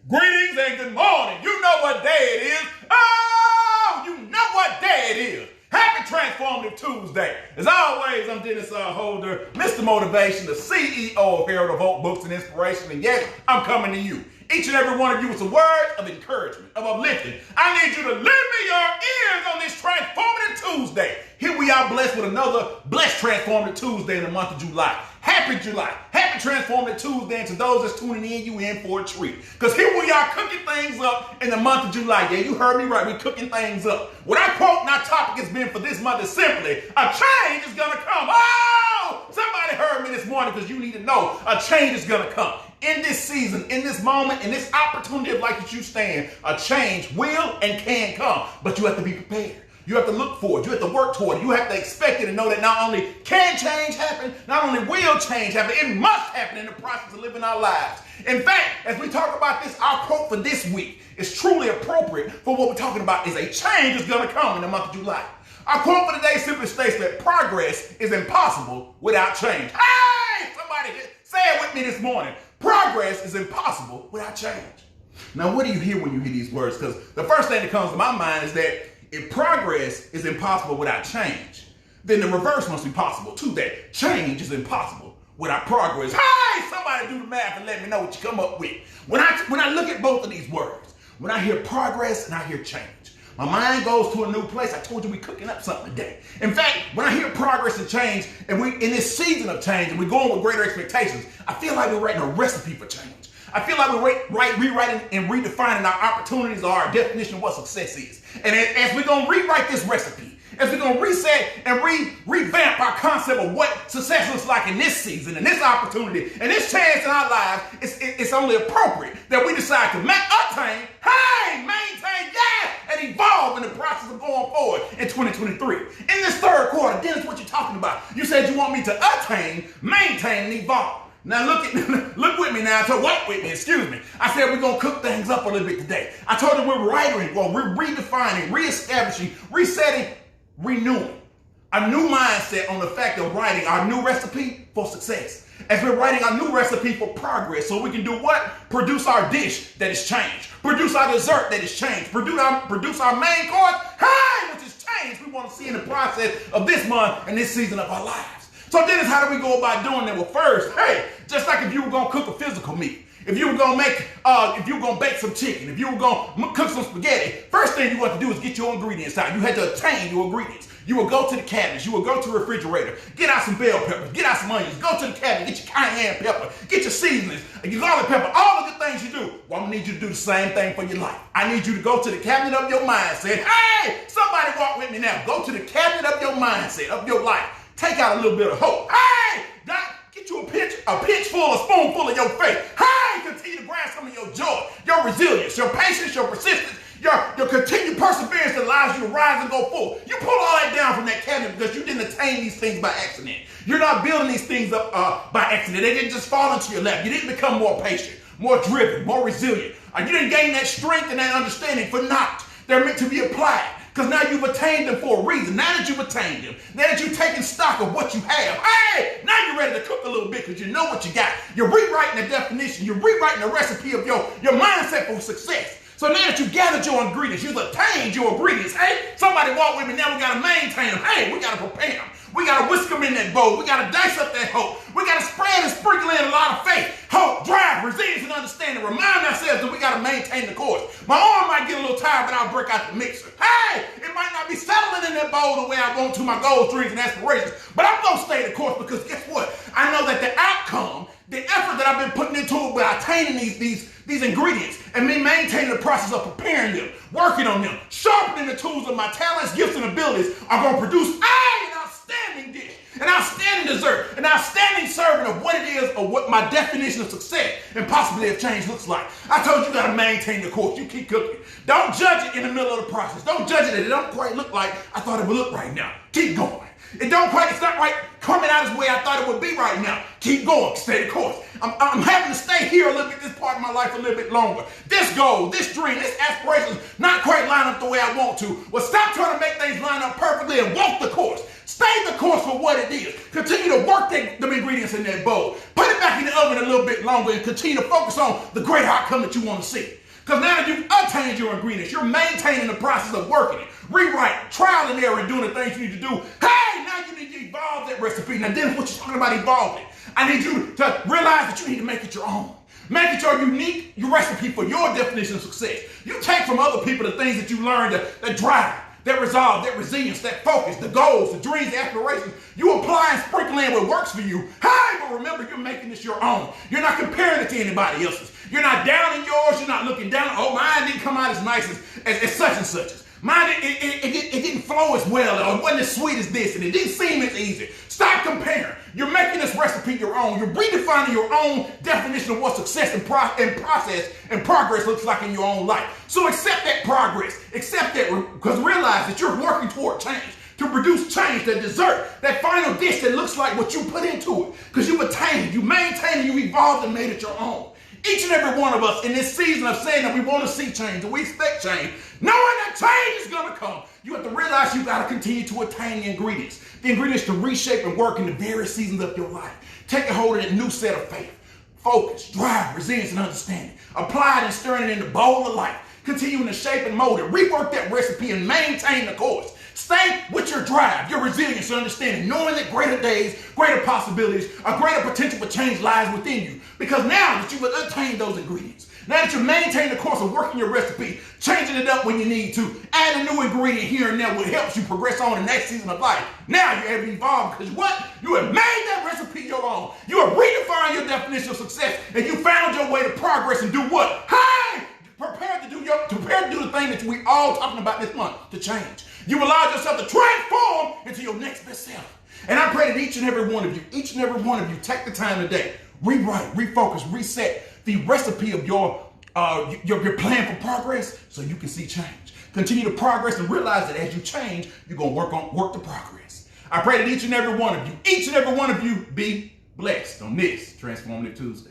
Greetings and good morning. You know what day it is. Oh, you know what day it is. Happy Transformative Tuesday. As always, I'm Dennis Holder, Mr. Motivation, the CEO of Herald of Hope Books and Inspiration. And yes, I'm coming to you. Each and every one of you with some words of encouragement, of uplifting. I need you to lend me your ears on this Transformative Tuesday. Here we are blessed with another blessed Transformative Tuesday in the month of July. Happy July. Happy Transformative Tuesday. And to those that's tuning in, you in for a treat. Because here we are cooking things up in the month of July. Yeah, you heard me right. We're cooking things up. What I quote and our topic has been for this month is simply, a change is going to come. Oh, somebody heard me this morning because you need to know a change is going to come. In this season, in this moment, in this opportunity of life that you stand, a change will and can come. But you have to be prepared. You have to look for it. You have to work toward it. You have to expect it and know that not only can change happen, not only will change happen, it must happen in the process of living our lives. In fact, as we talk about this, our quote for this week is truly appropriate for what we're talking about is a change is going to come in the month of July. Our quote for today simply states that progress is impossible without change. Hey, somebody say it with me this morning. Progress is impossible without change. Now, what do you hear when you hear these words? Because the first thing that comes to my mind is that if progress is impossible without change, then the reverse must be possible too, that change is impossible without progress. Hey, somebody do the math and let me know what you come up with. When I look at both of these words, when I hear progress and I hear change, my mind goes to a new place. I told you we're cooking up something today. In fact, when I hear progress and change, and we in this season of change, and we're going with greater expectations, I feel like we're writing a recipe for change. I feel like we're rewriting and redefining our opportunities or our definition of what success is. And as we're going to rewrite this recipe, as we're going to reset and revamp our concept of what success looks like in this season, and this opportunity, and this chance in our lives, it's only appropriate that we decide to attain, maintain, and evolve in the process of going forward in 2023. In this third quarter, Dennis, what you talking about? You said you want me to attain, maintain, and evolve. Now look with me now. Excuse me. I said we're going to cook things up a little bit today. I told you we're writing, we're redefining, reestablishing, resetting, renewing a new mindset on the fact of writing our new recipe for success. As we're writing our new recipe for progress, so we can do what? Produce our dish that is changed. Produce our dessert that is changed. Produce our main course, which is changed. We want to see in the process of this month and this season of our lives. So Dennis, how do we go about doing that? Well, first, just like if you were going to cook a physical meal, if you were going to bake some chicken, if you were going to cook some spaghetti, first thing you want to do is get your ingredients out. You had to obtain your ingredients. You will go to the cabinets, you will go to the refrigerator, get out some bell peppers, get out some onions, go to the cabinet, get your cayenne pepper, get your seasonings, your garlic pepper, all of the things you do. Well, I'm going to need you to do the same thing for your life. I need you to go to the cabinet of your mindset. Hey, somebody walk with me now. Go to the cabinet of your mindset, of your life. Take out a little bit of hope. Get you a pinch full, a spoonful of your faith. Continue to grasp some of your joy, your resilience, your patience, your persistence, your continued perseverance that allows you to rise and go forward. You pull all that down from that cabinet because you didn't attain these things by accident. You're not building these things up by accident. They didn't just fall into your lap. You didn't become more patient, more driven, more resilient. You didn't gain that strength and that understanding for naught. They're meant to be applied. Because now you've attained them for a reason. Now that you've attained them, now that you've taken stock of what you have, now you're ready to cook a little bit because you know what you got. You're rewriting the definition. You're rewriting the recipe of your mindset for success. So now that you've gathered your ingredients, you've attained your ingredients. Somebody walk with me. Now we got to maintain them. We got to prepare them. We got to whisk them in that bowl. We got to dice up that hope. We got to spread and sprinkle in a lot of faith, hope, drive, resilience, and understanding. Remind ourselves that we got to maintain the course. My arm might get a little tired, but I'll break out the mixer. It might not be settling in that bowl the way I want to my goals, dreams, and aspirations, but I'm going to stay the course because guess what? I know that the outcome, the effort that I've been putting into it by attaining these ingredients and me maintaining the process of preparing them, working on them, sharpening the tools of my talents, gifts, and abilities are going to produce an outstanding dish, an outstanding dessert, an outstanding serving of what it is or what my definition of success and possibly of change looks like. I told you got to maintain the course. You keep cooking. Don't judge it in the middle of the process. Don't judge it that it don't quite look like I thought it would look right now. Keep going. It's not right coming out as the way I thought it would be right now. Keep going, stay the course. I'm having to stay here a little bit, this part of my life a little bit longer. This goal, this dream, this aspiration not quite line up the way I want to. Well, stop trying to make things line up perfectly and walk the course. Stay the course for what it is. Continue to work them ingredients in that bowl. Put it back in the oven a little bit longer and continue to focus on the great outcome that you want to see. Because now that you've obtained your ingredients, you're maintaining the process of working it, rewrite, trial and error, and doing the things you need to do. Hey, now you need to evolve that recipe. Now then what you're talking about evolving. I need you to realize that you need to make it your own. Make it your unique recipe for your definition of success. You take from other people the things that you learned, that drive, that resolve, that resilience, that focus, the goals, the dreams, the aspirations. You apply and sprinkle in what works for you. Hey, but remember, you're making this your own. You're not comparing it to anybody else's. You're not down in yours. You're not looking down. Oh, mine didn't come out as nice as such and such. Mine, it didn't flow as well, or it wasn't as sweet as this, and it didn't seem as easy. Stop comparing. You're making this recipe your own. You're redefining your own definition of what success and process and progress looks like in your own life. So accept that progress. Accept that, because realize that you're working toward change, to produce change, that dessert, that final dish that looks like what you put into it. Because you attained, you maintained, you evolved and made it your own. Each and every one of us in this season of saying that we want to see change and we expect change, knowing that change is going to come, you have to realize you got to continue to attain the ingredients to reshape and work in the various seasons of your life. Take a hold of that new set of faith, focus, drive, resilience, and understanding. Apply it and stir it in the bowl of life, continuing to shape and mold it, rework that recipe and maintain the course. Stay with your drive, your resilience, your understanding, knowing that greater days, greater possibilities, a greater potential for change lies within you. Because now that you've attained those ingredients, now that you maintain the course of working your recipe, changing it up when you need to, add a new ingredient here and there what helps you progress on the next season of life. Now you're able to evolve because what? You have made that recipe your own. You have redefined your definition of success and you found your way to progress and do what? Hey! Prepare to do the thing that we all talking about this month, to change. You allowed yourself to transform into your next best self. And I pray that each and every one of you take the time today, rewrite, refocus, reset the recipe of your plan for progress so you can see change. Continue to progress and realize that as you change, you're going to work the progress. I pray that each and every one of you be blessed on this Transformative Tuesday.